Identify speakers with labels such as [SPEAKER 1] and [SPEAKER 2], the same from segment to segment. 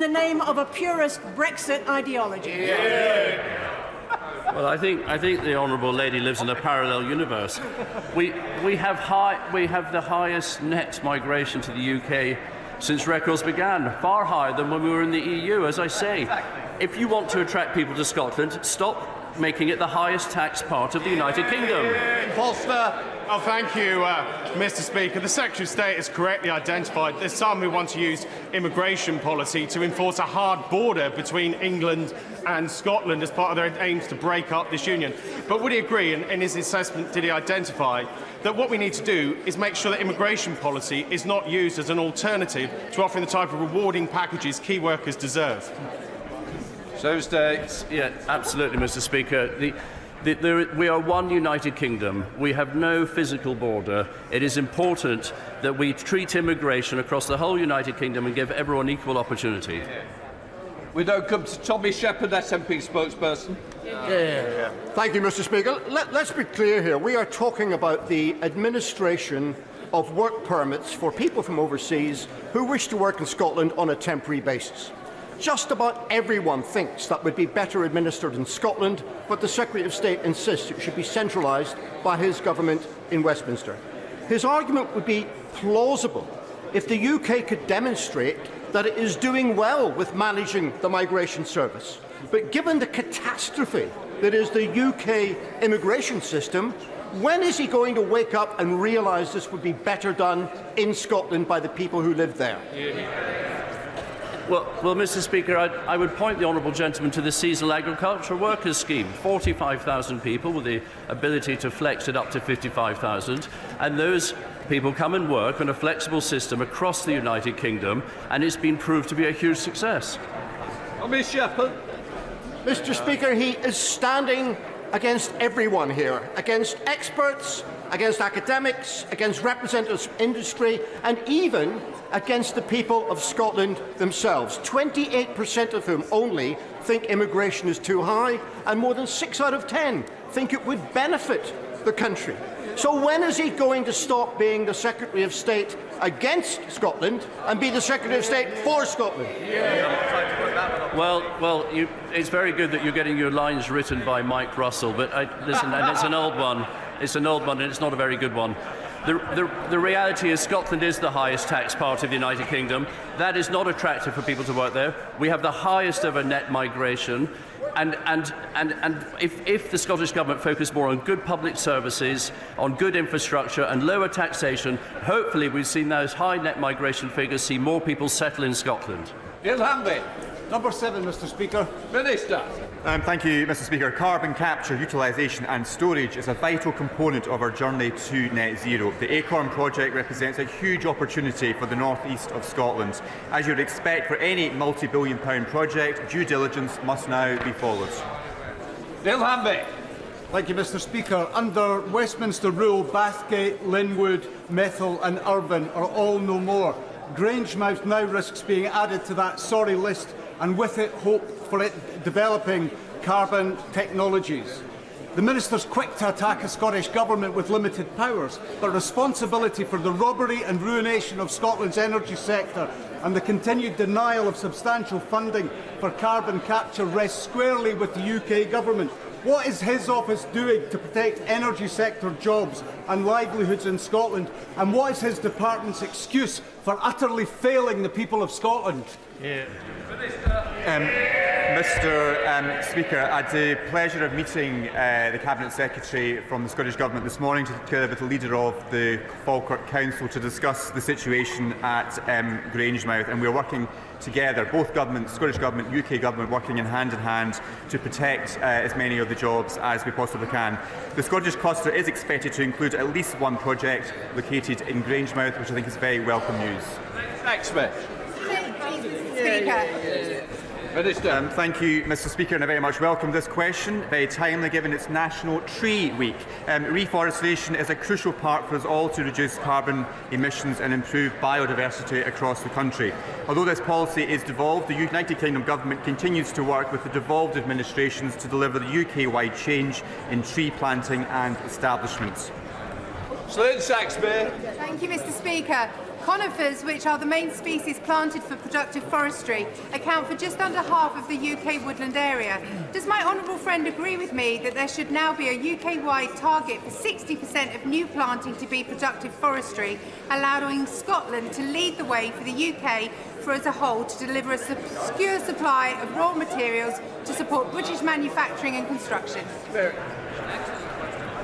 [SPEAKER 1] the name of a purist Brexit ideology.
[SPEAKER 2] Well, I think the honourable lady lives in a parallel universe. We have the highest net migration to the UK since records began, far higher than when we were in the EU. As I say, if you want to attract people to Scotland, stop making it the highest tax part of the United Kingdom.
[SPEAKER 3] Foster. Oh, thank you, Mr. Speaker. The Secretary of State has correctly identified there's some who want to use immigration policy to enforce a hard border between England and Scotland as part of their aims to break up this union. But would he agree, and in his assessment did he identify, that what we need to do is make sure that immigration policy is not used as an alternative to offering the type of rewarding packages key workers deserve?
[SPEAKER 2] So states. Yeah, absolutely, Mr. Speaker. We are one United Kingdom. We have no physical border. It is important that we treat immigration across the whole United Kingdom and give everyone equal opportunity.
[SPEAKER 4] We now come to Tommy Shepherd, SNP spokesperson.
[SPEAKER 5] Thank you, Mr. Speaker. Let's be clear here. We are talking about the administration of work permits for people from overseas who wish to work in Scotland on a temporary basis. Just about everyone thinks that would be better administered in Scotland, but the Secretary of State insists it should be centralised by his government in Westminster. His argument would be plausible if the UK could demonstrate that it is doing well with managing the migration service. But given the catastrophe that is the UK immigration system, when is he going to wake up and realise this would be better done in Scotland by the people who live there?
[SPEAKER 2] Well, Mr. Speaker, I would point the honourable gentleman to the seasonal agricultural workers scheme. 45,000 people with the ability to flex it up to 55,000, and those people come and work on a flexible system across the United Kingdom, and it's been proved to be a huge success.
[SPEAKER 4] Miss Shepherd.
[SPEAKER 5] Mr. Speaker, he is standing against everyone here, against experts, against academics, against representatives of industry, and even against the people of Scotland themselves, 28% of whom only think immigration is too high, and more than 6 out of 10 think it would benefit the country. So when is he going to stop being the Secretary of State against Scotland and be the Secretary of State for Scotland?
[SPEAKER 2] Well, it's very good that you're getting your lines written by Mike Russell, but listen, and it's an old one. It's an old one, and it's not a very good one. The reality is Scotland is the highest tax part of the United Kingdom. That is not attractive for people to work there. We have the highest ever net migration. And if the Scottish Government focused more on good public services, on good infrastructure and lower taxation, hopefully we've seen those high net migration figures see more people settle in Scotland.
[SPEAKER 4] Neil Hanby.
[SPEAKER 6] Number 7, Mr. Speaker.
[SPEAKER 4] Minister.
[SPEAKER 7] Thank you, Mr. Speaker. Carbon capture, utilisation and storage is a vital component of our journey to net zero. The Acorn project represents a huge opportunity for the north east of Scotland. As you would expect for any multi-billion-pound project, due diligence must now be followed.
[SPEAKER 4] Neil Hanby.
[SPEAKER 6] Thank you, Mr. Speaker. Under Westminster rule, Bathgate, Linwood, Methil and Irvine are all no more. Grangemouth now risks being added to that sorry list, and with it hope for it developing carbon technologies. The Minister's quick to attack a Scottish Government with limited powers, but responsibility for the robbery and ruination of Scotland's energy sector and the continued denial of substantial funding for carbon capture rests squarely with the UK Government. What is his office doing to protect energy sector jobs and livelihoods in Scotland? And what is his department's excuse for utterly failing the people of Scotland?
[SPEAKER 7] Mr. Speaker, I had the pleasure of meeting the Cabinet Secretary from the Scottish Government this morning, together with the leader of the Falkirk Council, to discuss the situation at Grangemouth, and we are working together, both governments, Scottish Government, UK Government, working in hand to protect as many of the jobs as we possibly can. The Scottish cluster is expected to include at least one project located in Grangemouth, which I think is very welcome news.
[SPEAKER 4] Next, Speaker.
[SPEAKER 7] Thank you, Mr. Speaker, and I very much welcome this question. Very timely, given it's National Tree Week. Reforestation is a crucial part for us all to reduce carbon emissions and improve biodiversity across the country. Although this policy is devolved, the United Kingdom Government continues to work with the devolved administrations to deliver the UK-wide change in tree planting and establishments.
[SPEAKER 4] Slade Saxby.
[SPEAKER 8] Thank you, Mr. Speaker. Conifers, which are the main species planted for productive forestry, account for just under half of the UK woodland area. Does my honourable friend agree with me that there should now be a UK-wide target for 60% of new planting to be productive forestry, allowing Scotland to lead the way for the UK as a whole to deliver a secure supply of raw materials to support British manufacturing and construction?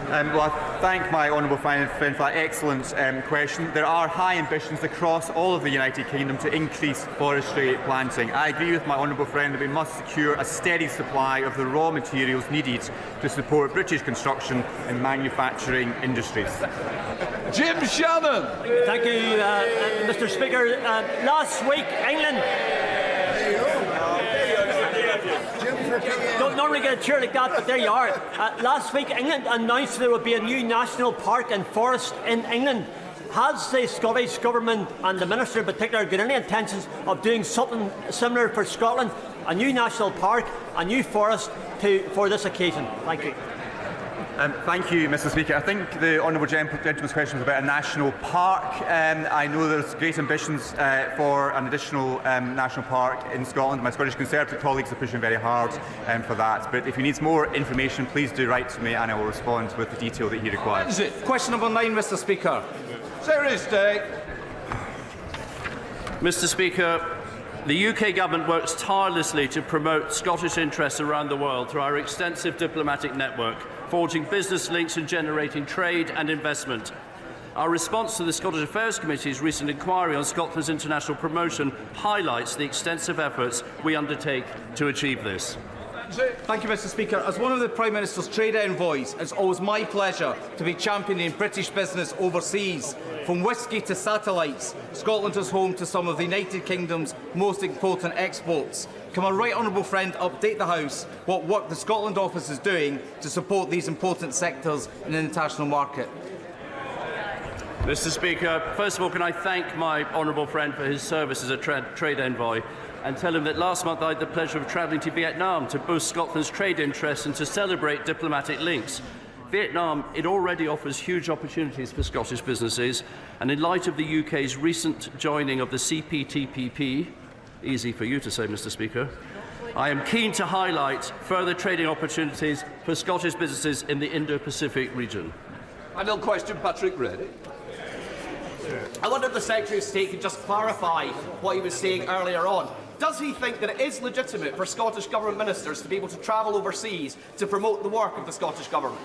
[SPEAKER 7] Well, I thank my honourable friend for that excellent question. There are high ambitions across all of the United Kingdom to increase forestry planting. I agree with my honourable friend that we must secure a steady supply of the raw materials needed to support British construction and manufacturing industries.
[SPEAKER 4] Jim Shannon.
[SPEAKER 9] Thank you, Mr. Speaker. Last week, England. Don't normally get a cheer like that, but there you are. Last week, England announced there would be a new national park and forest in England. Has the Scottish Government and the Minister in particular got any intentions of doing something similar for Scotland? A new national park, a new forest for this occasion? Thank you.
[SPEAKER 7] Thank you, Mr. Speaker. I think the honourable gentleman's question was about a national park. I know there's great ambitions for an additional national park in Scotland. My Scottish Conservative colleagues are pushing very hard for that. But if he needs more information, please do write to me and I will respond with the detail that he requires.
[SPEAKER 4] Question number 9, Mr. Speaker. Serious day.
[SPEAKER 2] Mr. Speaker, the UK Government works tirelessly to promote Scottish interests around the world through our extensive diplomatic network, forging business links and generating trade and investment. Our response to the Scottish Affairs Committee's recent inquiry on Scotland's international promotion highlights the extensive efforts we undertake to achieve this.
[SPEAKER 10] Thank you, Mr. Speaker. As one of the Prime Minister's trade envoys, it's always my pleasure to be championing British business overseas. From whisky to satellites, Scotland is home to some of the United Kingdom's most important exports. Can my right honourable friend update the House what work the Scotland Office is doing to support these important sectors in the international market?
[SPEAKER 2] Mr. Speaker, first of all, can I thank my honourable friend for his service as a trade envoy and tell him that last month I had the pleasure of travelling to Vietnam to boost Scotland's trade interests and to celebrate diplomatic links. Vietnam, it already offers huge opportunities for Scottish businesses, and in light of the UK's recent joining of the CPTPP, easy for you to say, Mr. Speaker, I am keen to highlight further trading opportunities for Scottish businesses in the Indo-Pacific region.
[SPEAKER 4] Final question, Patrick Reddy.
[SPEAKER 11] I wonder if the Secretary of State could just clarify what he was saying earlier on. Does he think that it is legitimate for Scottish Government ministers to be able to travel overseas to promote the work of the Scottish Government?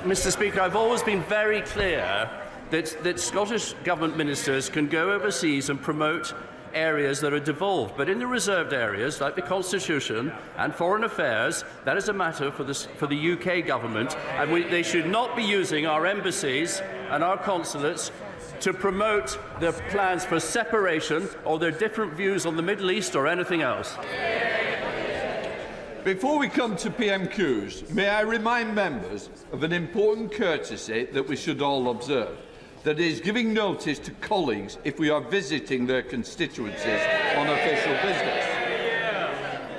[SPEAKER 2] Mr. Speaker, I've always been very clear that Scottish Government ministers can go overseas and promote areas that are devolved, but in the reserved areas like the Constitution and Foreign Affairs, that is a matter for the UK Government, and they should not be using our embassies and our consulates to promote their plans for separation or their different views on the Middle East or anything else.
[SPEAKER 4] Before we come to PMQs, may I remind members of an important courtesy that we should all observe. That is, giving notice to colleagues if we are visiting their constituencies on official business.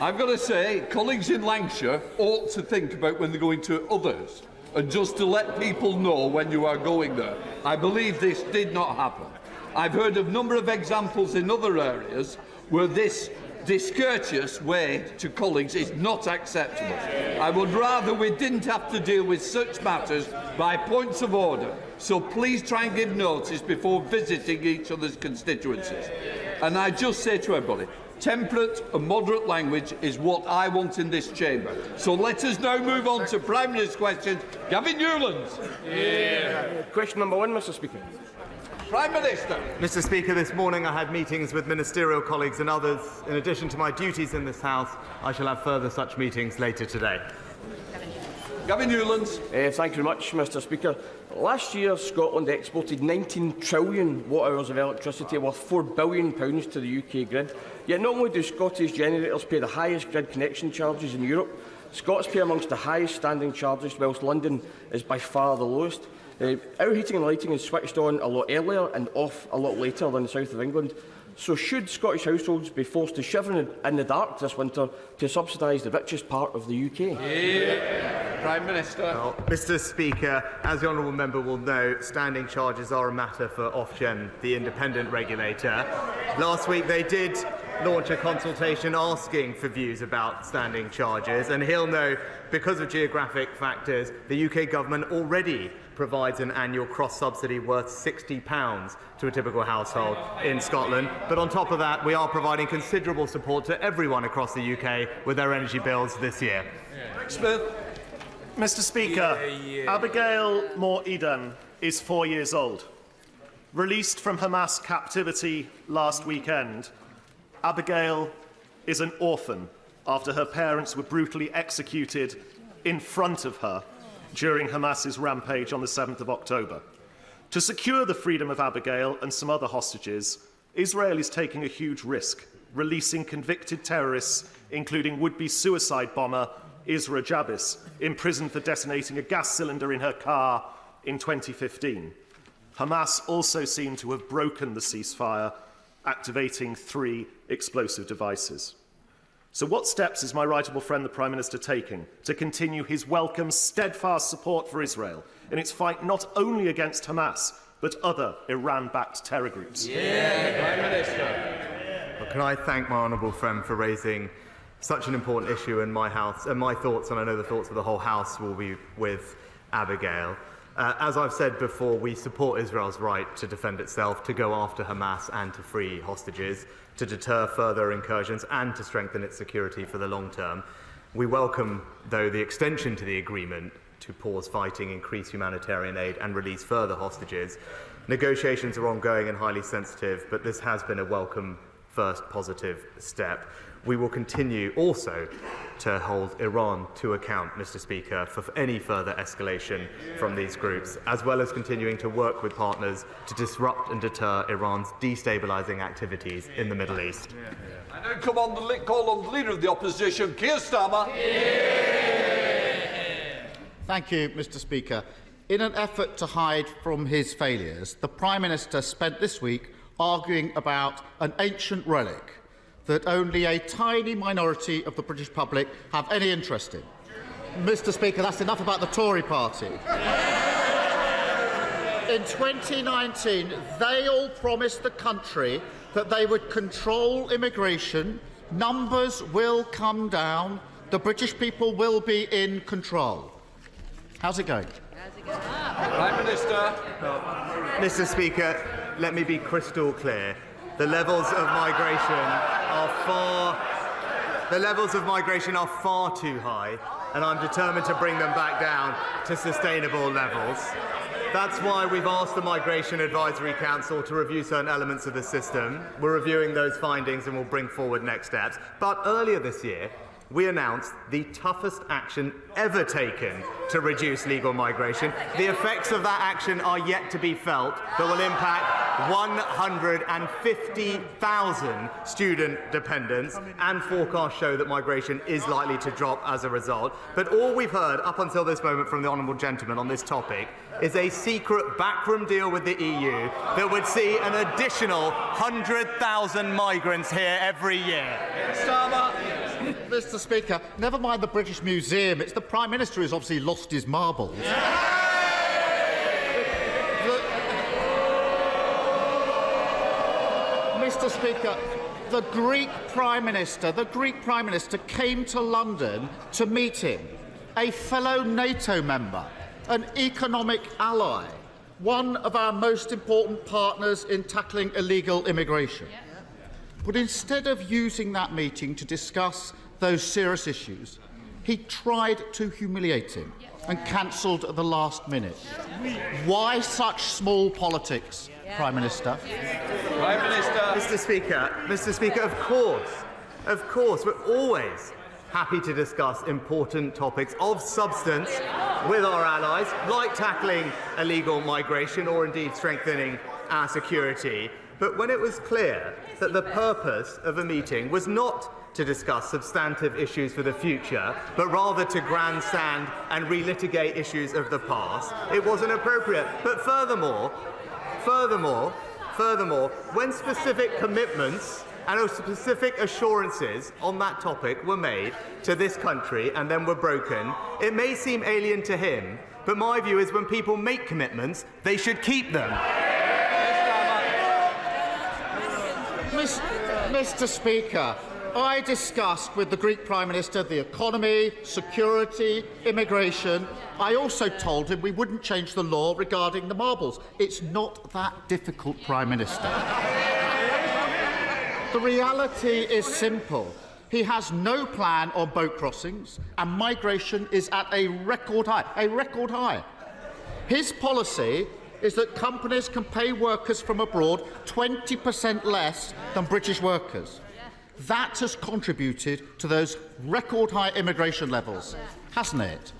[SPEAKER 4] I've got to say, colleagues in Lancashire ought to think about when they're going to others, and just to let people know when you are going there. I believe this did not happen. I've heard of a number of examples in other areas where this discourteous way to colleagues is not acceptable. I would rather we didn't have to deal with such matters by points of order. So please try and give notice before visiting each other's constituencies. And I just say to everybody, temperate and moderate language is what I want in this chamber. So let us now move on to Prime Minister's questions. Gavin Newlands.
[SPEAKER 10] Question number 1, Mr. Speaker.
[SPEAKER 4] Prime Minister.
[SPEAKER 7] Mr. Speaker, this morning I had meetings with ministerial colleagues and others. In addition to my duties in this House, I shall have further such meetings later today.
[SPEAKER 4] Gavin Newlands.
[SPEAKER 10] Thank you very much, Mr. Speaker. Last year, Scotland exported 19 trillion watt-hours of electricity worth £4 billion to the UK grid. Yet not only do Scottish generators pay the highest grid connection charges in Europe, Scots pay amongst the highest standing charges, whilst London is by far the lowest. Our heating and lighting is switched on a lot earlier and off a lot later than the south of England.
[SPEAKER 12] So should Scottish households be forced to shiver in the dark this winter to subsidise the richest part of the UK?
[SPEAKER 4] Prime Minister.
[SPEAKER 7] Well, Mr. Speaker, as the honourable member will know, standing charges are a matter for Ofgem, the independent regulator. Last week they did launch a consultation asking for views about standing charges, and he'll know, because of geographic factors, the UK government already provides an annual cross-subsidy worth £60 to a typical household in Scotland. But on top of that, we are providing considerable support to everyone across the UK with their energy bills this year.
[SPEAKER 4] Smith.
[SPEAKER 13] Mr. Speaker, Abigail Moore-Eden is 4 years old. Released from Hamas captivity last weekend, Abigail is an orphan after her parents were brutally executed in front of her during Hamas's rampage on the 7th of October. To secure the freedom of Abigail and some other hostages, Israel is taking a huge risk, releasing convicted terrorists, including would-be suicide bomber Isra Jabis, imprisoned for detonating a gas cylinder in her car in 2015. Hamas also seem to have broken the ceasefire, activating 3 explosive devices. So what steps is my right honourable friend the Prime Minister taking to continue his welcome, steadfast support for Israel in its fight not only against Hamas, but other Iran-backed terror groups?
[SPEAKER 4] Prime Minister.
[SPEAKER 7] Well, can I thank my honourable friend for raising such an important issue in my House, and my thoughts, and I know the thoughts of the whole House, will be with Abigail. As I've said before, we support Israel's right to defend itself, to go after Hamas and to free hostages, to deter further incursions and to strengthen its security for the long term. We welcome, though, the extension to the agreement to pause fighting, increase humanitarian aid and release further hostages. Negotiations are ongoing and highly sensitive, but this has been a welcome first positive step. We will continue also to hold Iran to account, Mr. Speaker, for any further escalation from these groups, as well as continuing to work with partners to disrupt and deter Iran's destabilising activities in the Middle East.
[SPEAKER 4] I now call on the Leader of the Opposition, Keir Starmer.
[SPEAKER 14] Thank you, Mr. Speaker. In an effort to hide from his failures, the Prime Minister spent this week arguing about an ancient relic that only a tiny minority of the British public have any interest in. Mr. Speaker, that's enough about the Tory party. In 2019, they all promised the country that they would control immigration, numbers will come down, the British people will be in control. How's it going?
[SPEAKER 4] Prime Minister.
[SPEAKER 7] Mr. Speaker, let me be crystal clear. The levels of migration are far too high, and I'm determined to bring them back down to sustainable levels. That's why we've asked the Migration Advisory Council to review certain elements of the system. We're reviewing those findings and will bring forward next steps. But earlier this year, we announced the toughest action ever taken to reduce legal migration. The effects of that action are yet to be felt, but will impact 150,000 student dependents, and forecasts show that migration is likely to drop as a result. But all we've heard up until this moment from the honourable gentleman on this topic is a secret backroom deal with the EU that would see an additional 100,000 migrants here every year.
[SPEAKER 14] Mr. Speaker, never mind the British Museum, it's the Prime Minister who's obviously lost his marbles. Mr. Speaker, the Greek Prime Minister came to London to meet him, a fellow NATO member, an economic ally, one of our most important partners in tackling illegal immigration. But instead of using that meeting to discuss those serious issues, he tried to humiliate him and cancelled at the last minute. Why such small politics, Prime Minister?
[SPEAKER 7] Prime Minister. Mr. Speaker, of course, we're always happy to discuss important topics of substance with our allies, like tackling illegal migration or indeed strengthening our security. But when it was clear that the purpose of a meeting was not to discuss substantive issues for the future, but rather to grandstand and relitigate issues of the past, it wasn't appropriate. But furthermore, furthermore, when specific commitments and specific assurances on that topic were made to this country and then were broken, it may seem alien to him, but my view is when people make commitments, they should keep them.
[SPEAKER 14] Mr. Speaker, I discussed with the Greek Prime Minister the economy, security, immigration. I also told him we wouldn't change the law regarding the marbles. It's not that difficult, Prime Minister. The reality is simple. He has no plan on boat crossings, and migration is at a record high. A record high. His policy is that companies can pay workers from abroad 20% less than British workers. That has contributed to those record-high immigration levels, hasn't it?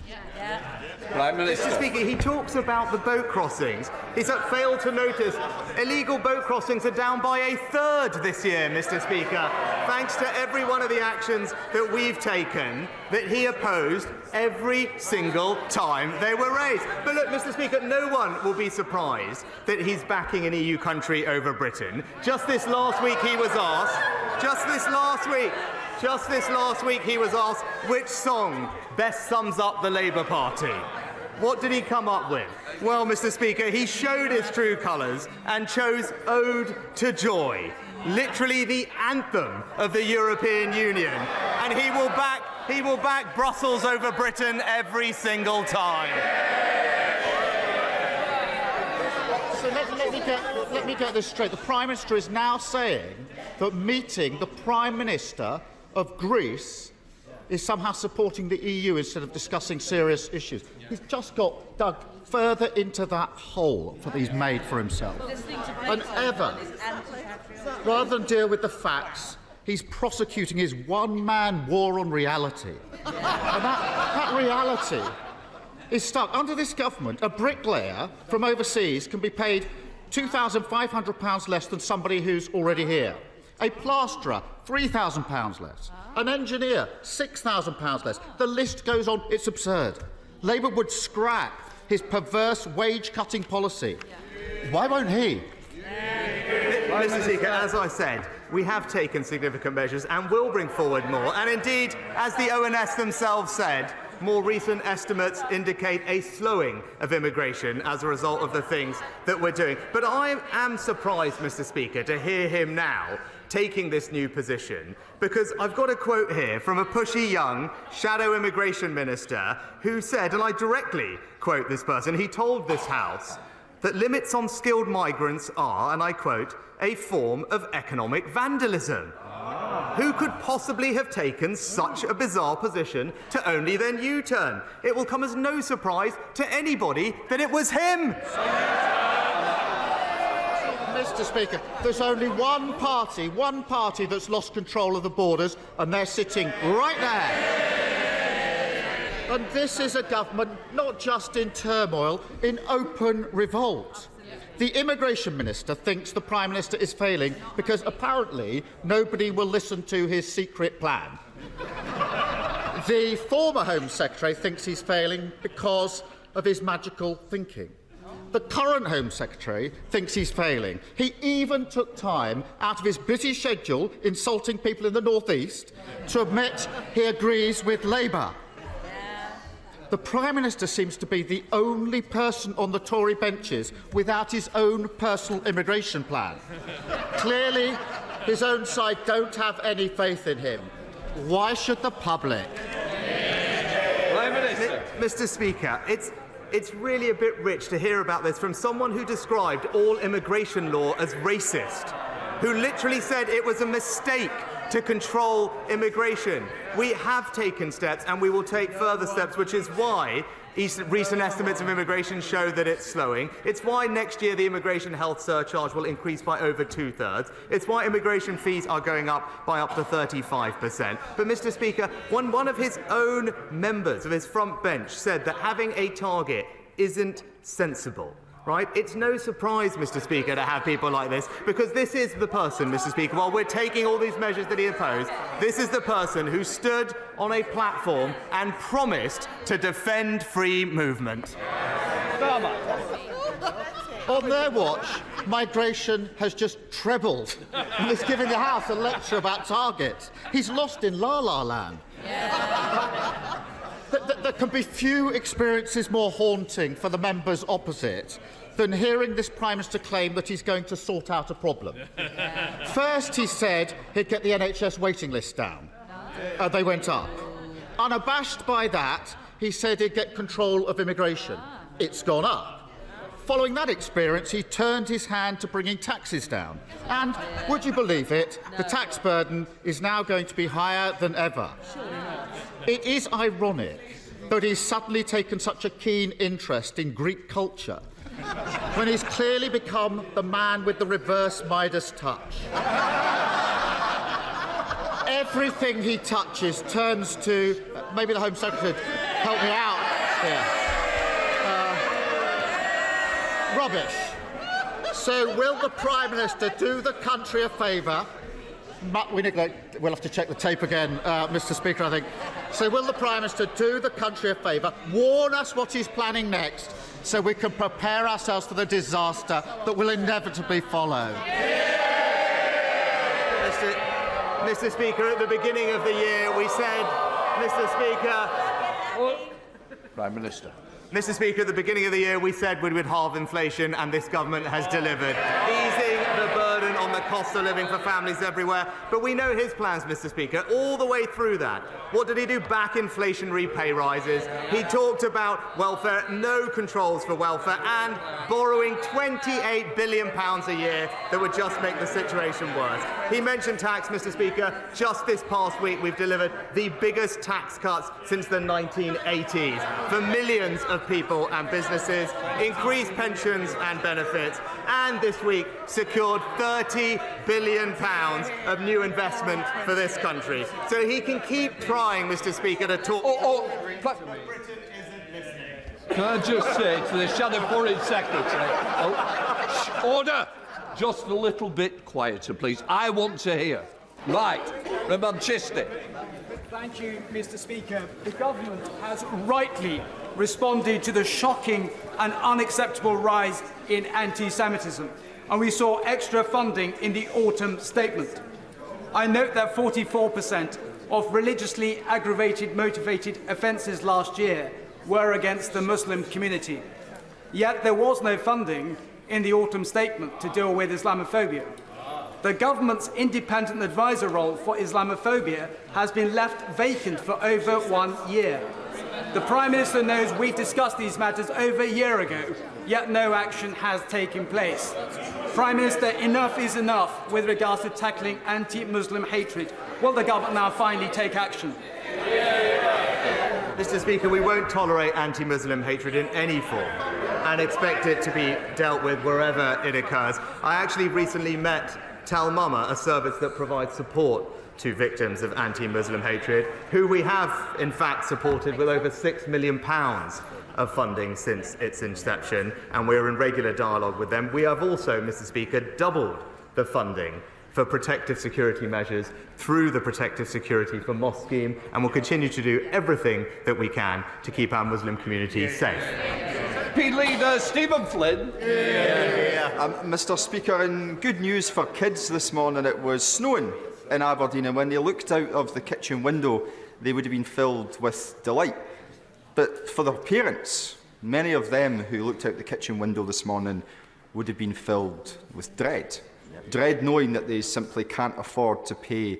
[SPEAKER 7] Right, Mr. Speaker, he talks about the boat crossings. He's failed to notice illegal boat crossings are down by a third this year, Mr. Speaker, thanks to every one of the actions that we've taken that he opposed every single time they were raised. But look, Mr. Speaker, no one will be surprised that he's backing an EU country over Britain. Just this last week he was asked, he was asked which song best sums up the Labour Party. What did he come up with? Well, Mr. Speaker, he showed his true colours and chose Ode to Joy, literally the anthem of the European Union. And he will back Brussels over Britain every single time.
[SPEAKER 14] So let me get this straight. The Prime Minister is now saying that meeting the Prime Minister of Greece is somehow supporting the EU instead of discussing serious issues. He's just got dug further into that hole that he's made for himself. And ever, rather than deal with the facts, he's prosecuting his one-man war on reality. And that reality is stuck. Under this government, a bricklayer from overseas can be paid £2,500 less than somebody who's already here. A plasterer, £3,000 less. An engineer, £6,000 less. The list goes on. It's absurd. Labour would scrap his perverse wage-cutting policy. Why won't he?
[SPEAKER 7] Mr. Speaker, as I said, we have taken significant measures and will bring forward more. And indeed, as the ONS themselves said, more recent estimates indicate a slowing of immigration as a result of the things that we're doing. But I am surprised, Mr. Speaker, to hear him now taking this new position, because I've got a quote here from a pushy young shadow immigration minister who said, and I directly quote this person, he told this House that limits on skilled migrants are, and I quote, a form of economic vandalism. Who could possibly have taken such a bizarre position to only then U-turn? It will come as no surprise to anybody that it was him.
[SPEAKER 14] Mr. Speaker, there's only one party that's lost control of the borders, and they're sitting right there. And this is a government not just in turmoil, in open revolt. The Immigration Minister thinks the Prime Minister is failing because apparently nobody will listen to his secret plan. The former Home Secretary thinks he's failing because of his magical thinking. The current Home Secretary thinks he's failing. He even took time out of his busy schedule insulting people in the North East to admit he agrees with Labour. The Prime Minister seems to be the only person on the Tory benches without his own personal immigration plan. Clearly, his own side don't have any faith in him. Why should the public?
[SPEAKER 7] Mr. Speaker, it's really a bit rich to hear about this from someone who described all immigration law as racist, who literally said it was a mistake to control immigration. We have taken steps and we will take further steps, which is why recent estimates of immigration show that it's slowing. It's why next year the immigration health surcharge will increase by over 2/3. It's why immigration fees are going up by up to 35%. But, Mr. Speaker, one of his own members of his front bench said that having a target isn't sensible. Right? It's no surprise, Mr. Speaker, to have people like this, because this is the person, Mr. Speaker, while we're taking all these measures that he opposed, this is the person who stood on a platform and promised to defend free movement.
[SPEAKER 14] On their watch, migration has just trebled. And he's giving the House a lecture about targets. He's lost in La La Land. There can be few experiences more haunting for the members opposite than hearing this Prime Minister claim that he's going to sort out a problem. First, he said he'd get the NHS waiting list down. They went up. Unabashed by that, he said he'd get control of immigration. It's gone up. Following that experience, he turned his hand to bringing taxes down. And, would you believe it, the tax burden is now going to be higher than ever. It is ironic that he's suddenly taken such a keen interest in Greek culture when he's clearly become the man with the reverse Midas touch. Everything he touches turns to... maybe the Home Secretary could help me out here. Rubbish. So will the Prime Minister do the country a favour? We'll have to check the tape again, Mr Speaker, I think. So will the Prime Minister do the country a favour, warn us what he's planning next, so we can prepare ourselves for the disaster that will inevitably follow?
[SPEAKER 7] Mr Speaker, at the beginning of the year we said, Mr Speaker...
[SPEAKER 4] Prime Minister.
[SPEAKER 7] Mr Speaker, at the beginning of the year we said we would halve inflation, and this government has delivered, easing the burden on the cost of living for families everywhere. But we know his plans, Mr Speaker, all the way through that. What did he do? Back inflationary pay rises. He talked about welfare, no controls for welfare, and borrowing £28 billion a year that would just make the situation worse. He mentioned tax, Mr Speaker. Just this past week we've delivered the biggest tax cuts since the 1980s for millions of people and businesses, increased pensions and benefits, and this week secured £30 billion of new investment for this country. So he can keep trying, Mr Speaker, to talk...
[SPEAKER 4] Can I just say to the Shadow Foreign Secretary... order! Just a little bit quieter, please. I want to hear. Right, from Manchester.
[SPEAKER 6] Thank you, Mr Speaker. The Government has rightly responded to the shocking and unacceptable rise in anti-Semitism, and we saw extra funding in the autumn statement. I note that 44% of religiously aggravated motivated offences last year were against the Muslim community. Yet there was no funding in the autumn statement to deal with Islamophobia. The government's independent advisor role for Islamophobia has been left vacant for over 1 year. The Prime Minister knows we discussed these matters over a year ago, yet no action has taken place. Prime Minister, enough is enough with regards to tackling anti-Muslim hatred. Will the government now finally take action?
[SPEAKER 7] Mr Speaker, we won't tolerate anti-Muslim hatred in any form and expect it to be dealt with wherever it occurs. I actually recently met Tal Mama, a service that provides support to victims of anti-Muslim hatred, who we have, in fact, supported with over £6 million of funding since its inception, and we're in regular dialogue with them. We have also, Mr Speaker, doubled the funding for protective security measures through the Protective Security for Mosque scheme, and will continue to do everything that we can to keep our Muslim community safe.
[SPEAKER 4] Leader Stephen Flynn.
[SPEAKER 15] Mr Speaker, in good news for kids this morning, it was snowing in Aberdeen, and when they looked out of the kitchen window, they would have been filled with delight. But for their parents, many of them who looked out the kitchen window this morning would have been filled with dread. Dread knowing that they simply can't afford to pay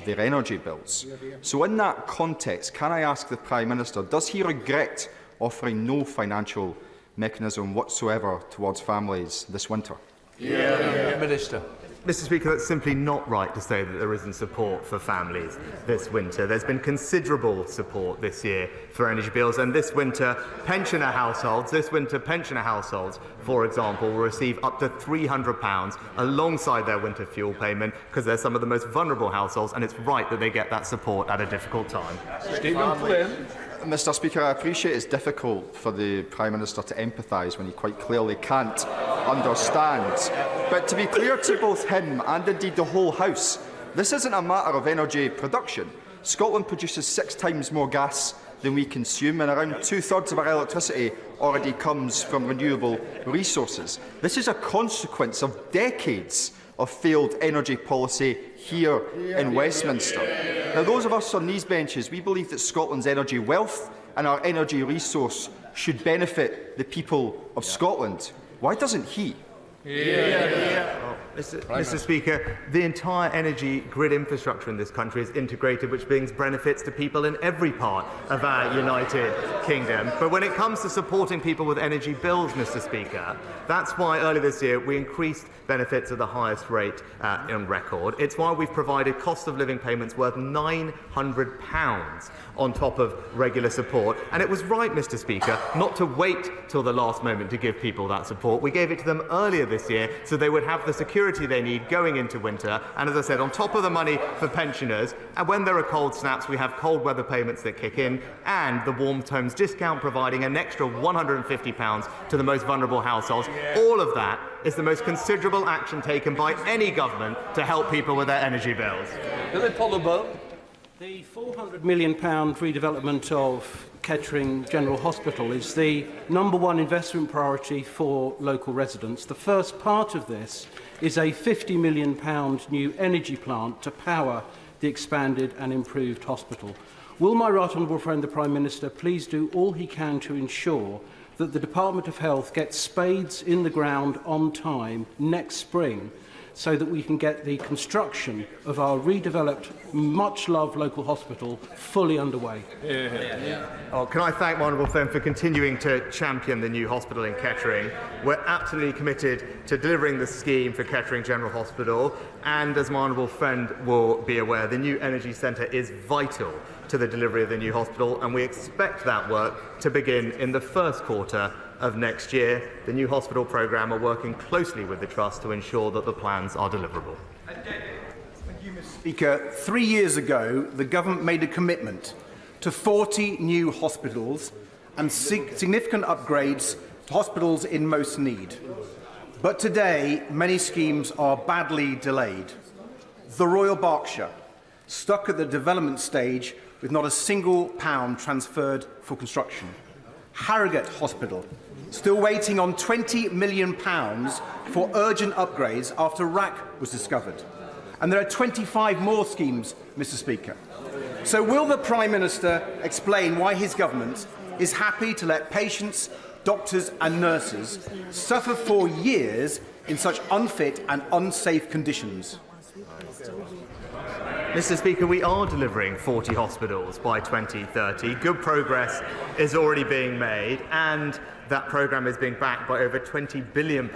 [SPEAKER 15] their energy bills. So in that context, can I ask the Prime Minister, does he regret offering no financial mechanism whatsoever towards families this winter?
[SPEAKER 4] Minister.
[SPEAKER 7] Mr Speaker, that's simply not right to say that there isn't support for families this winter. There's been considerable support this year for energy bills, and this winter pensioner households, for example, will receive up to £300 alongside their winter fuel payment, because they're some of the most vulnerable households, and it's right that they get that support at a difficult time.
[SPEAKER 4] Stephen Flynn.
[SPEAKER 15] Mr Speaker, I appreciate it's difficult for the Prime Minister to empathise when he quite clearly can't understand. But to be clear to both him and indeed the whole House, this isn't a matter of energy production. Scotland produces 6 times more gas than we consume, and around 2/3 of our electricity already comes from renewable resources. This is a consequence of decades of failed energy policy here in Westminster. Now, those of us on these benches, we believe that Scotland's energy wealth and our energy resource should benefit the people of Scotland. Why doesn't he?
[SPEAKER 7] Mr. Speaker, the entire energy grid infrastructure in this country is integrated, which brings benefits to people in every part of our United Kingdom. But when it comes to supporting people with energy bills, Mr. Speaker, that's why earlier this year we increased benefits at the highest rate on record. It's why we've provided cost of living payments worth £900 on top of regular support. And it was right, Mr. Speaker, not to wait till the last moment to give people that support. We gave it to them earlier this year so they would have the security they need going into winter. And as I said, on top of the money for pensioners, and when there are cold snaps, we have cold weather payments that kick in, and the Warm Homes discount providing an extra £150 to the most vulnerable households. All of that is the most considerable action taken by any government to help people with their energy bills.
[SPEAKER 16] The £400 million redevelopment of Kettering General Hospital is the #1 investment priority for local residents. The first part of this is a £50 million new energy plant to power the expanded and improved hospital. Will my right honourable friend, the Prime Minister, please do all he can to ensure that the Department of Health gets spades in the ground on time next spring, so that we can get the construction of our redeveloped, much-loved local hospital fully underway?
[SPEAKER 7] Oh, can I thank my honourable friend for continuing to champion the new hospital in Kettering. We're absolutely committed to delivering the scheme for Kettering General Hospital, and as my honourable friend will be aware, the new energy centre is vital to the delivery of the new hospital, and we expect that work to begin in the first quarter of next year. The new hospital programme are working closely with the Trust to ensure that the plans are deliverable.
[SPEAKER 6] Thank you, Mr. Speaker. 3 years ago, the government made a commitment to 40 new hospitals and significant upgrades to hospitals in most need. But today, many schemes are badly delayed. The Royal Berkshire, stuck at the development stage with not a single pound transferred for construction. Harrogate Hospital, still waiting on £20 million for urgent upgrades after RAC was discovered. And there are 25 more schemes, Mr. Speaker. So will the Prime Minister explain why his government is happy to let patients, doctors and nurses suffer for years in such unfit and unsafe conditions?
[SPEAKER 7] Mr. Speaker, we are delivering 40 hospitals by 2030. Good progress is already being made, and that programme is being backed by over £20 billion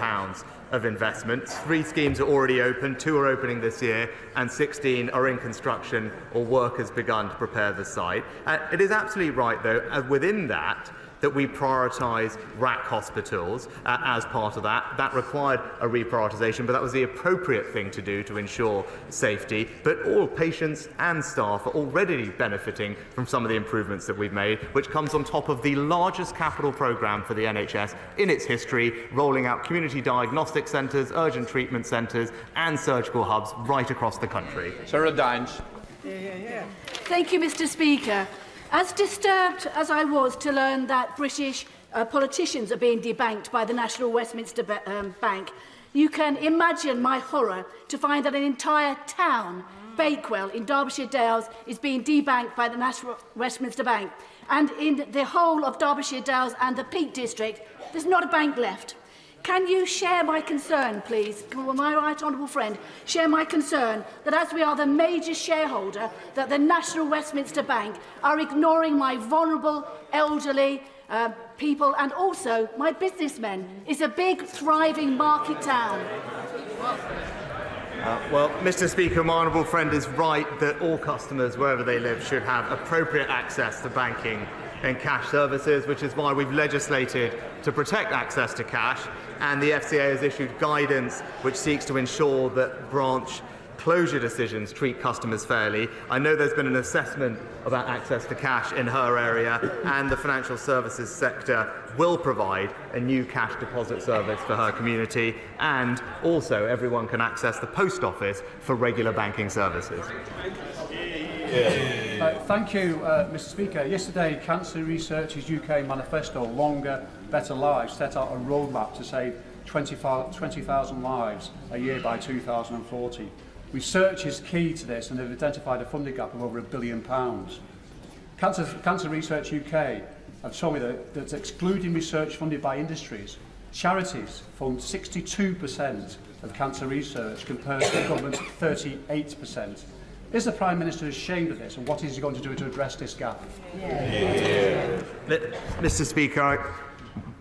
[SPEAKER 7] of investment. 3 schemes are already open, 2 are opening this year, and 16 are in construction or work has begun to prepare the site. It is absolutely right, though, within that we prioritise RAC hospitals as part of that. That required a reprioritisation, but that was the appropriate thing to do to ensure safety. But all patients and staff are already benefiting from some of the improvements that we've made, which comes on top of the largest capital programme for the NHS in its history, rolling out community diagnostic centres, urgent treatment centres and surgical hubs right across the country.
[SPEAKER 4] Sarah Dines.
[SPEAKER 17] Thank you, Mr. Speaker. As disturbed as I was to learn that British politicians are being debanked by the National Westminster Bank, you can imagine my horror to find that an entire town, Bakewell in Derbyshire Dales, is being debanked by the National Westminster Bank. And in the whole of Derbyshire Dales and the Peak District, there's not a bank left. Can you share my concern, please? Will my right honourable friend share my concern that as we are the major shareholder, that the National Westminster Bank are ignoring my vulnerable, elderly people and also my businessmen? It's a big, thriving market town.
[SPEAKER 7] Well, Mr. Speaker, my honourable friend is right that all customers, wherever they live, should have appropriate access to banking and cash services, which is why we've legislated to protect access to cash, and the FCA has issued guidance which seeks to ensure that branch closure decisions treat customers fairly. I know there's been an assessment about access to cash in her area, and the financial services sector will provide a new cash deposit service for her community, and also everyone can access the post office for regular banking services.
[SPEAKER 6] Thank you, Mr. Speaker. Yesterday, Cancer Research's UK manifesto, Longer, Better Lives, set out a roadmap to save 20,000 lives a year by 2040. Research is key to this, and they've identified a funding gap of over £1 billion. Cancer Research UK have told me that excluding research funded by industries, charities fund 62% of cancer research compared to the government's 38%. Is the Prime Minister ashamed of this, and what is he going to do to address this gap?
[SPEAKER 18] Mr. Speaker,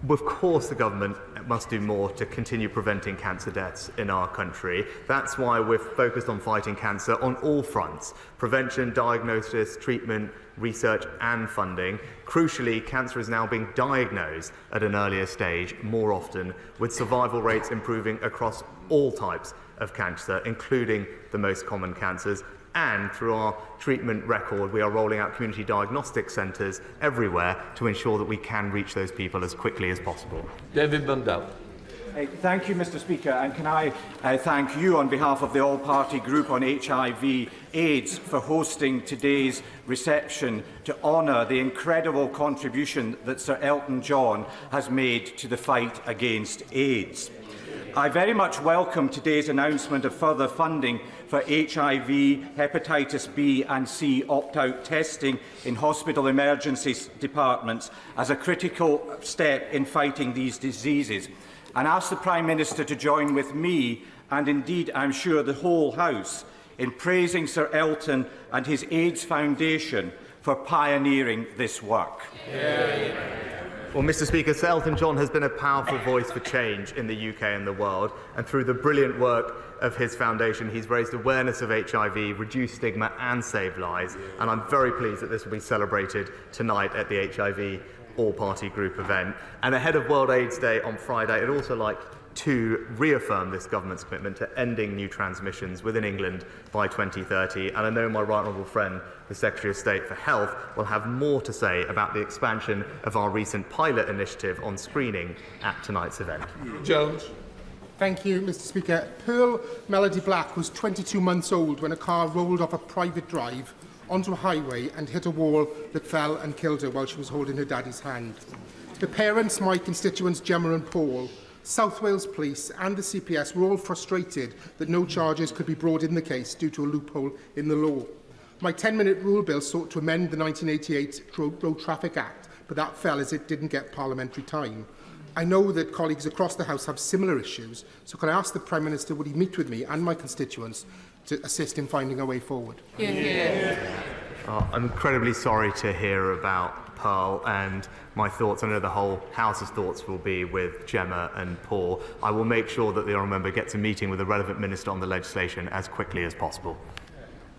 [SPEAKER 18] of course the government must do more to continue preventing cancer deaths in our country. That's why we're focused on fighting cancer on all fronts: prevention, diagnosis, treatment, research and funding. Crucially, cancer is now being diagnosed at an earlier stage more often, with survival rates improving across all types of cancer, including the most common cancers. And through our treatment record, we are rolling out community diagnostic centres everywhere to ensure that we can reach those people as quickly as possible.
[SPEAKER 4] David Mundell.
[SPEAKER 19] Thank you, Mr. Speaker, and can I thank you on behalf of the All-Party Group on HIV/AIDS for hosting today's reception to honour the incredible contribution that Sir Elton John has made to the fight against AIDS. I very much welcome today's announcement of further funding for HIV, hepatitis B and C opt-out testing in hospital emergency departments as a critical step in fighting these diseases, and ask the Prime Minister to join with me, and indeed I'm sure the whole House, in praising Sir Elton and his AIDS Foundation for pioneering this work.
[SPEAKER 18] Well, Mr. Speaker, Sir Elton John has been a powerful voice for change in the UK and the world, and through the brilliant work of his foundation, he's raised awareness of HIV, reduced stigma and saved lives, and I'm very pleased that this will be celebrated tonight at the HIV All-Party Group event. And ahead of World AIDS Day on Friday, I'd also like to reaffirm this government's commitment to ending new transmissions within England by 2030. And I know my right honourable friend, the Secretary of State for Health, will have more to say about the expansion of our recent pilot initiative on screening at tonight's event.
[SPEAKER 4] Jones.
[SPEAKER 20] Thank you, Mr. Speaker. Pearl Melody Black was 22 months old when a car rolled off a private drive onto a highway and hit a wall that fell and killed her while she was holding her daddy's hand. The parents, my constituents Gemma and Paul, South Wales Police and the CPS were all frustrated that no charges could be brought in the case due to a loophole in the law. My 10-minute rule bill sought to amend the 1988 Road Traffic Act, but that fell as it didn't get parliamentary time. I know that colleagues across the House have similar issues, so can I ask the Prime Minister would he meet with me and my constituents to assist in finding a way forward?
[SPEAKER 18] I'm incredibly sorry to hear about Pearl, and my thoughts, I know the whole House's thoughts will be with Gemma and Paul. I will make sure that the honourable member gets a meeting with the relevant minister on the legislation as quickly as possible.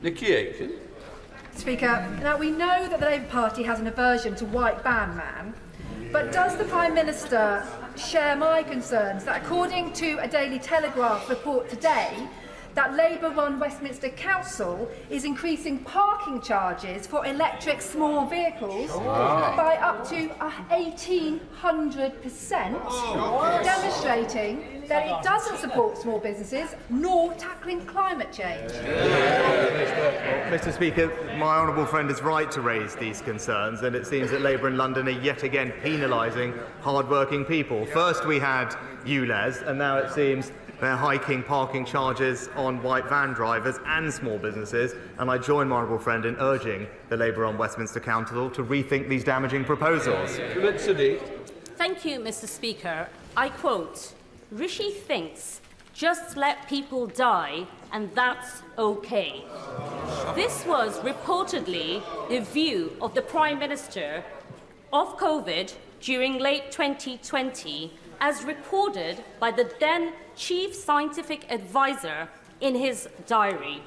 [SPEAKER 4] Nikki Aiken.
[SPEAKER 21] Speaker, now we know that the Labour Party has an aversion to white band man, but does the Prime Minister share my concerns that according to a Daily Telegraph report today, that Labour-run Westminster Council is increasing parking charges for electric small vehicles by up to 1,800%, demonstrating that it doesn't support small businesses nor tackling climate change.
[SPEAKER 18] Mr. Speaker, my honourable friend is right to raise these concerns, and it seems that Labour in London are yet again penalising hard-working people. First we had ULEZ, and now it seems they're hiking parking charges on white van drivers and small businesses, and I join my honourable friend in urging the Labour-run Westminster Council to rethink these damaging proposals.
[SPEAKER 22] Thank you, Mr. Speaker. I quote, "Rishi thinks just let people die and that's okay." This was reportedly the view of the Prime Minister of COVID during late 2020, as recorded by the then Chief Scientific Advisor in his diary.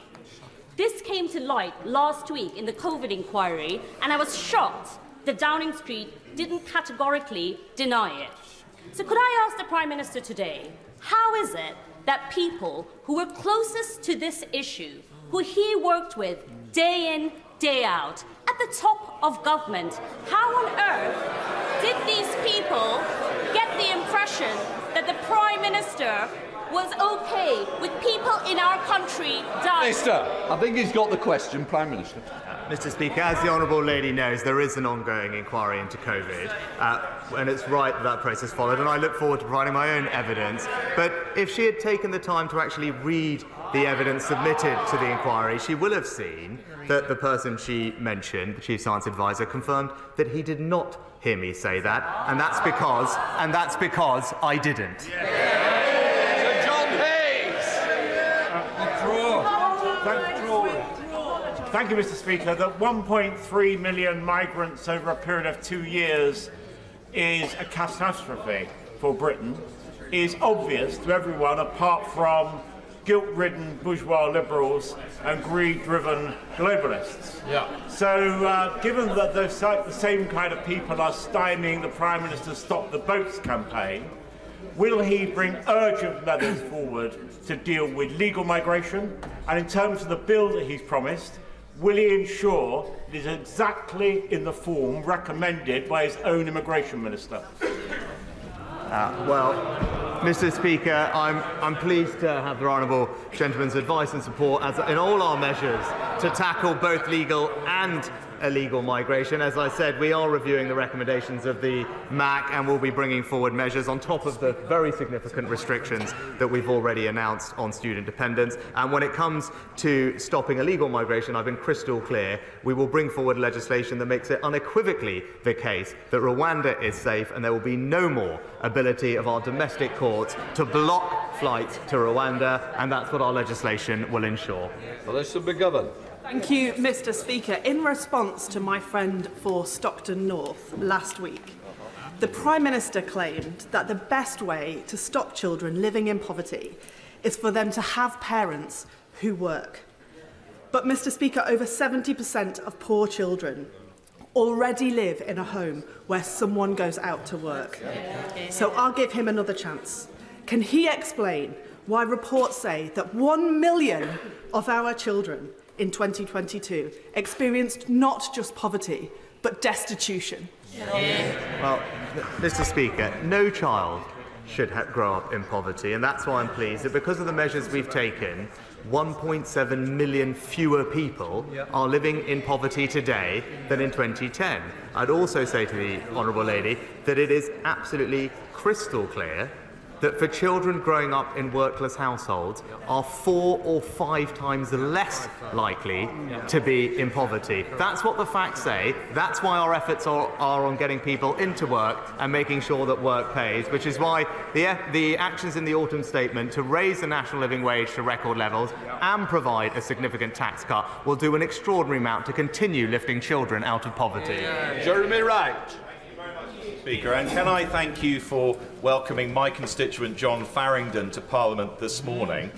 [SPEAKER 22] This came to light last week in the COVID inquiry, and I was shocked that Downing Street didn't categorically deny it. So could I ask the Prime Minister today, how is it that people who were closest to this issue, who he worked with day in, day out, at the top of government, how on earth did these people get the impression that the Prime Minister was okay with people in our country dying?
[SPEAKER 4] Minister, I think he's got the question, Prime Minister.
[SPEAKER 18] Mr. Speaker, as the Honourable Lady knows, there is an ongoing inquiry into COVID, and it's right that that process followed, and I look forward to providing my own evidence. But if she had taken the time to actually read the evidence submitted to the inquiry, she will have seen that the person she mentioned, the Chief Science Advisor, confirmed that he did not hear me say that, and that's because I didn't.
[SPEAKER 4] Sir John Hayes.
[SPEAKER 1] Thank you, Mr. Speaker. That 1.3 million migrants over a period of 2 years is a catastrophe for Britain is obvious to everyone apart from guilt-ridden bourgeois liberals and greed-driven globalists. So, given that the same kind of people are stymieing the Prime Minister's Stop the Boats campaign, will he bring urgent measures forward to deal with legal migration? And in terms of the bill that he's promised, will he ensure it is exactly in the form recommended by his own immigration minister?
[SPEAKER 18] Well, Mr. Speaker, I'm pleased to have the honourable gentleman's advice and support as in all our measures to tackle both legal and illegal migration. As I said, we are reviewing the recommendations of the MAC and will be bringing forward measures on top of the very significant restrictions that we've already announced on student dependence. And when it comes to stopping illegal migration, I've been crystal clear. We will bring forward legislation that makes it unequivocally the case that Rwanda is safe, and there will be no more ability of our domestic courts to block flights to Rwanda, and that's what our legislation will ensure.
[SPEAKER 4] Melissa McGovern.
[SPEAKER 3] Thank you, Mr. Speaker. In response to my friend for Stockton North last week, the Prime Minister claimed that the best way to stop children living in poverty is for them to have parents who work. But, Mr. Speaker, over 70% of poor children already live in a home where someone goes out to work. So I'll give him another chance. Can he explain why reports say that 1 million of our children in 2022 experienced not just poverty, but destitution?
[SPEAKER 18] Well, Mr. Speaker, no child should grow up in poverty, and that's why I'm pleased that because of the measures we've taken, 1.7 million fewer people are living in poverty today than in 2010. I'd also say to the Honourable Lady that it is absolutely crystal clear that for children growing up in workless households are 4 or 5 times less likely to be in poverty. That's what the facts say. That's why our efforts are on getting people into work and making sure that work pays, which is why the actions in the autumn statement to raise the national living wage to record levels and provide a significant tax cut will do an extraordinary amount to continue lifting children out of poverty.
[SPEAKER 4] Jeremy Wright.
[SPEAKER 23] Speaker, and can I thank you for welcoming my constituent John Farringdon to Parliament this morning.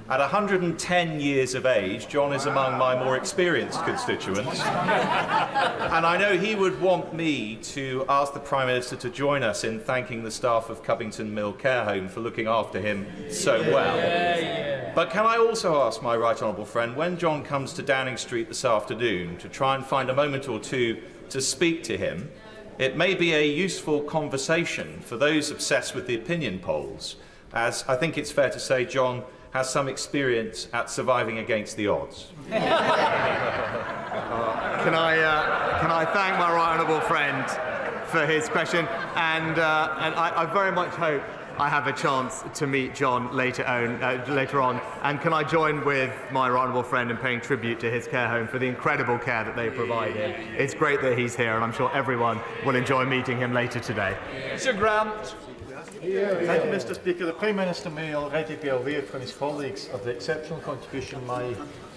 [SPEAKER 23] At 110 years of age, John is among my more experienced constituents, and I know he would want me to ask the Prime Minister to join us in thanking the staff of Cubbington Mill Care Home for looking after him so well. But can I also ask my right honourable friend, when John comes to Downing Street this afternoon, to try and find a moment or two to speak to him? It may be a useful conversation for those obsessed with the opinion polls, as I think it's fair to say John has some experience at surviving against the odds.
[SPEAKER 18] Can I thank my right honourable friend for his question, and I very much hope I have a chance to meet John later on. And can I join with my right honourable friend in paying tribute to his care home for the incredible care that they provide him. It's great that he's here, and I'm sure everyone will enjoy meeting him later today.
[SPEAKER 4] Sir Grant.
[SPEAKER 24] Thank you, Mr. Speaker. The Prime Minister may already be aware from his colleagues of the exceptional contribution my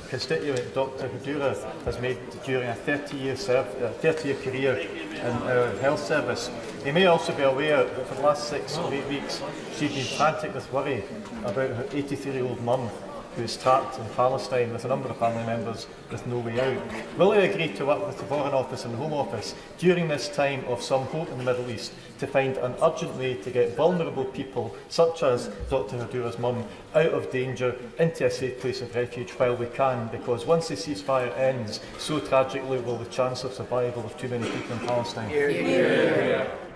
[SPEAKER 24] constituent Dr Hudura has made during a 30-year career in our health service. He may also be aware that for the last 6 or 8 weeks she's been frantic with worry about her 83-year-old mum who is trapped in Palestine with a number of family members with no way out. Will he agree to work with the Foreign Office and the Home Office during this time of some hope in the Middle East to find an urgent way to get vulnerable people, such as Dr Hudura's mum, out of danger into a safe place of refuge while we can? Because once the ceasefire ends, so tragically will the chance of survival of too many people in Palestine.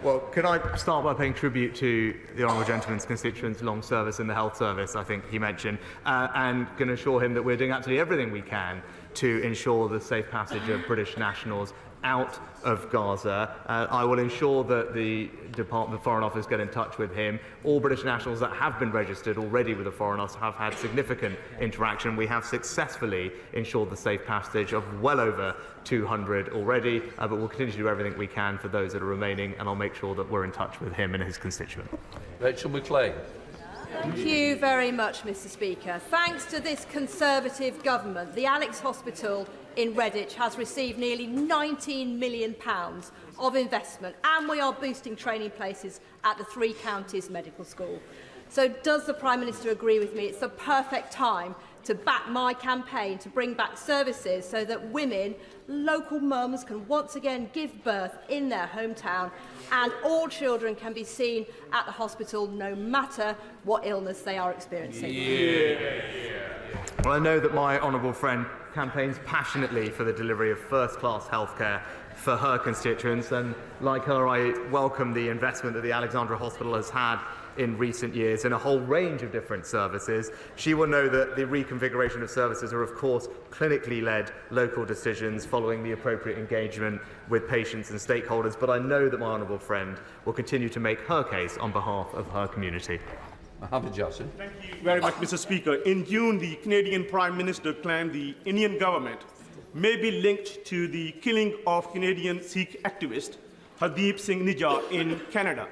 [SPEAKER 18] Well, can I start by paying tribute to the honourable gentleman's constituent's long service in the health service, I think he mentioned, and can assure him that we're doing absolutely everything we can to ensure the safe passage of British nationals out of Gaza. I will ensure that the Department of Foreign Office get in touch with him. All British nationals that have been registered already with the Foreign Office have had significant interaction. We have successfully ensured the safe passage of well over 200 already, but we'll continue to do everything we can for those that are remaining, and I'll make sure that we're in touch with him and his constituent.
[SPEAKER 5] Rachel McLean.
[SPEAKER 8] Thank you very much, Mr. Speaker. Thanks to this Conservative government, the Alex Hospital in Redditch has received nearly £19 million of investment, and we are boosting training places at the Three Counties Medical School. So does the Prime Minister agree with me it's the perfect time to back my campaign to bring back services so that women, local mums, can once again give birth in their hometown, and all children can be seen at the hospital no matter what illness they are experiencing?
[SPEAKER 18] Well, I know that my honourable friend campaigns passionately for the delivery of first-class healthcare for her constituents, and like her, I welcome the investment that the Alexandra Hospital has had in recent years in a whole range of different services. She will know that the reconfiguration of services are, of course, clinically led local decisions following the appropriate engagement with patients and stakeholders, but I know that my honourable friend will continue to make her case on behalf of her community.
[SPEAKER 5] Mohammed Jassim.
[SPEAKER 9] Thank you very much, Mr. Speaker. In June, the Canadian Prime Minister claimed the Indian government may be linked to the killing of Canadian Sikh activist Hardeep Singh Nijjar in Canada.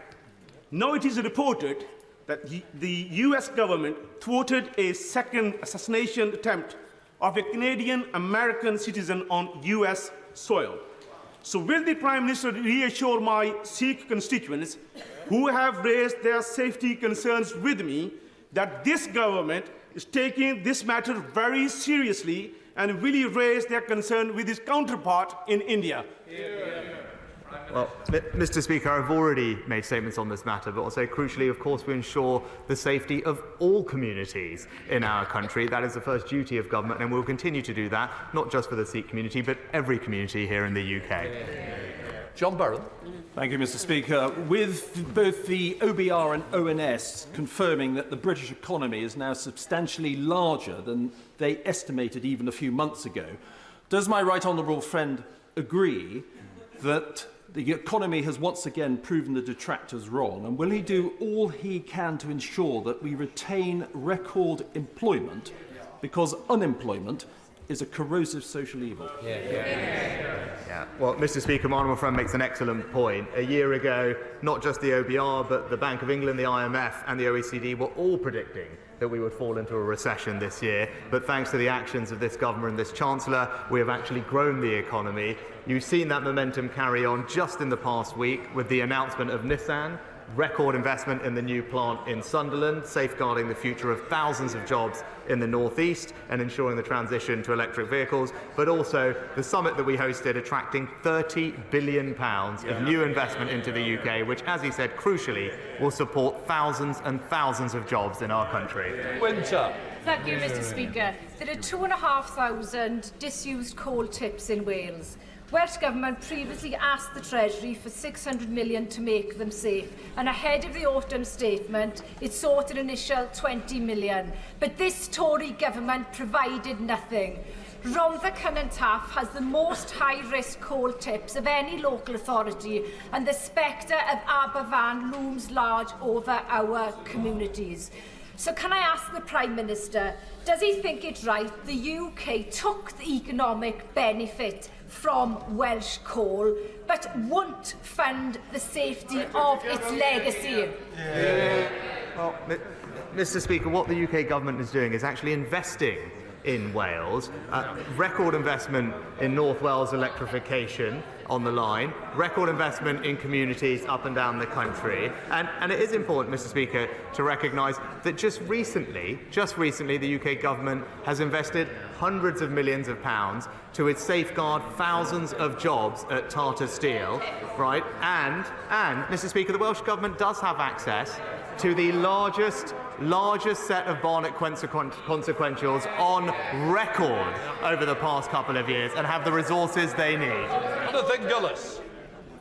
[SPEAKER 9] Now it is reported that the US government thwarted a second assassination attempt of a Canadian-American citizen on US soil. So will the Prime Minister reassure my Sikh constituents who have raised their safety concerns with me that this government is taking this matter very seriously and will he raise their concern with his counterpart in India?
[SPEAKER 18] Well, Mr. Speaker, I've already made statements on this matter, but also crucially, of course, we ensure the safety of all communities in our country. That is the first duty of government, and we'll continue to do that, not just for the Sikh community, but every community here in the UK.
[SPEAKER 5] John Burrell.
[SPEAKER 11] Thank you, Mr. Speaker. With both the OBR and ONS confirming that the British economy is now substantially larger than they estimated even a few months ago, does my right honourable friend agree that the economy has once again proven the detractors wrong, and will he do all he can to ensure that we retain record employment, because unemployment is a corrosive social evil?
[SPEAKER 18] Yeah. Well, Mr. Speaker, my honourable friend makes an excellent point. A year ago, not just the OBR, but the Bank of England, the IMF and the OECD were all predicting that we would fall into a recession this year. But thanks to the actions of this government and this Chancellor, we have actually grown the economy. You've seen that momentum carry on just in the past week with the announcement of Nissan, record investment in the new plant in Sunderland, safeguarding the future of thousands of jobs in the North East and ensuring the transition to electric vehicles, but also the summit that we hosted attracting £30 billion of new investment into the UK, which, as he said, crucially will support thousands and thousands of jobs in our country.
[SPEAKER 5] Winter.
[SPEAKER 21] Thank you, Mr. Speaker. There are 2,500 disused coal tips in Wales. Welsh Government previously asked the Treasury for £600 million to make them safe, and ahead of the autumn statement, it sought an initial £20 million. But this Tory Government provided nothing. Rhondda Cynon Taf has the most high-risk coal tips of any local authority, and the spectre of Aberfan looms large over our communities. So can I ask the Prime Minister, does he think it right the UK took the economic benefit from Welsh coal, but won't fund the safety of its legacy?
[SPEAKER 18] Well, Mr. Speaker, what the UK government is doing is actually investing in Wales, record investment in North Wales electrification on the line, record investment in communities up and down the country. And it is important, Mr. Speaker, to recognise that just recently, the UK government has invested hundreds of millions of pounds to safeguard thousands of jobs at Tata Steel, right? And, Mr. Speaker, the Welsh Government does have access to the largest set of Barnett consequentials on record over the past couple of years and have the resources they need.
[SPEAKER 5] Jonathan Gillis.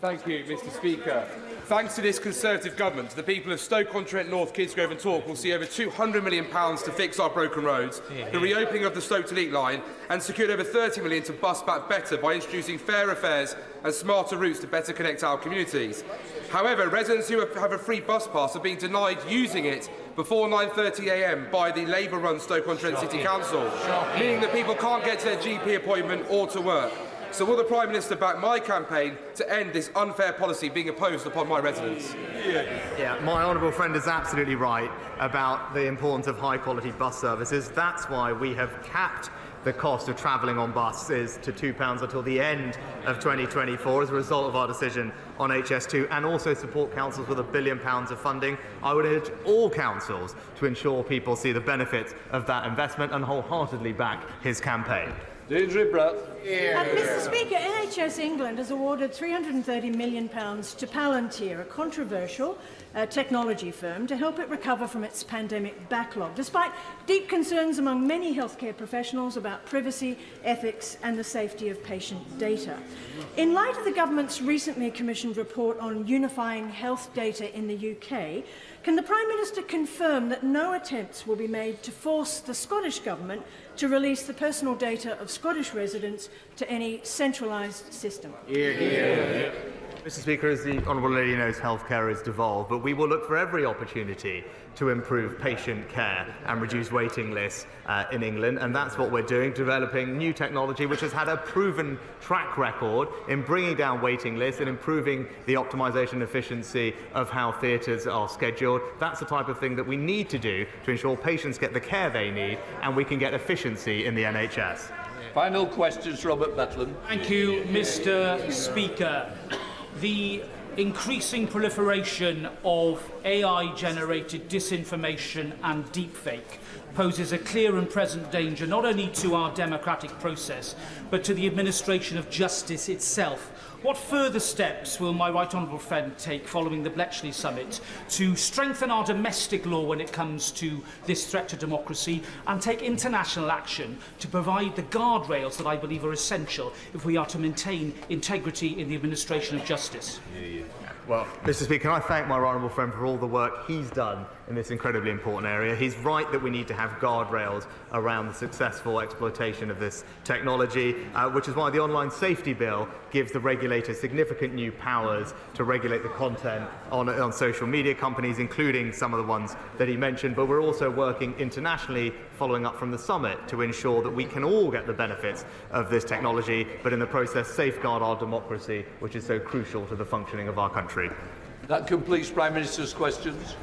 [SPEAKER 25] Thank you, Mr. Speaker.
[SPEAKER 2] Thanks to this Conservative government, the people of Stoke-on-Trent North, Kidsgrove and Torque will see over £200 million to fix our broken roads, the reopening of the Stoke-to-Leek line, and secured over £30 million to bus back better by introducing fairer fares and smarter routes to better connect our communities. However, residents who have a free bus pass are being denied using it before 9:30 a.m. by the Labour-run Stoke-on-Trent City Council, meaning that people can't get to their GP appointment or to work. So will the Prime Minister back my campaign to end this unfair policy being imposed upon my residents?
[SPEAKER 18] Yeah, my honourable friend is absolutely right about the importance of high-quality bus services. That's why we have capped the cost of travelling on buses to £2 until the end of 2024 as a result of our decision on HS2, and also support councils with £1 billion of funding. I would urge all councils to ensure people see the benefits of that investment and wholeheartedly back his campaign.
[SPEAKER 4] Deirdre Brett.
[SPEAKER 10] Mr. Speaker, NHS England has awarded £330 million to Palantir, a controversial technology firm, to help it recover from its pandemic backlog, despite deep concerns among many healthcare professionals about privacy, ethics and the safety of patient data. In light of the government's recently commissioned report on unifying health data in the UK, can the Prime Minister confirm that no attempts will be made to force the Scottish Government to release the personal data of Scottish residents to any centralised system?
[SPEAKER 18] Mr. Speaker, as the Honourable Lady knows, healthcare is devolved, but we will look for every opportunity to improve patient care and reduce waiting lists in England, and that's what we're doing, developing new technology which has had a proven track record in bringing down waiting lists and improving the optimisation and efficiency of how theatres are scheduled. That's the type of thing that we need to do to ensure patients get the care they need and we can get efficiency in the NHS.
[SPEAKER 4] Final questions, Robert Betland.
[SPEAKER 12] Thank you, Mr. Speaker. The increasing proliferation of AI-generated disinformation and deepfake poses a clear and present danger not only to our democratic process, but to the administration of justice itself. What further steps will my right honourable friend take following the Bletchley Summit to strengthen our domestic law when it comes to this threat to democracy, and take international action to provide the guardrails that I believe are essential if we are to maintain integrity in the administration of justice?
[SPEAKER 18] Well, Mr. Speaker, can I thank my honourable friend for all the work he's done in this incredibly important area. He's right that we need to have guardrails around the successful exploitation of this technology, which is why the Online Safety Bill gives the regulators significant new powers to regulate the content on social media companies, including some of the ones that he mentioned. But we're also working internationally, following up from the summit, to ensure that we can all get the benefits of this technology, but in the process safeguard our democracy, which is so crucial to the functioning of our country.
[SPEAKER 4] That completes Prime Minister's questions.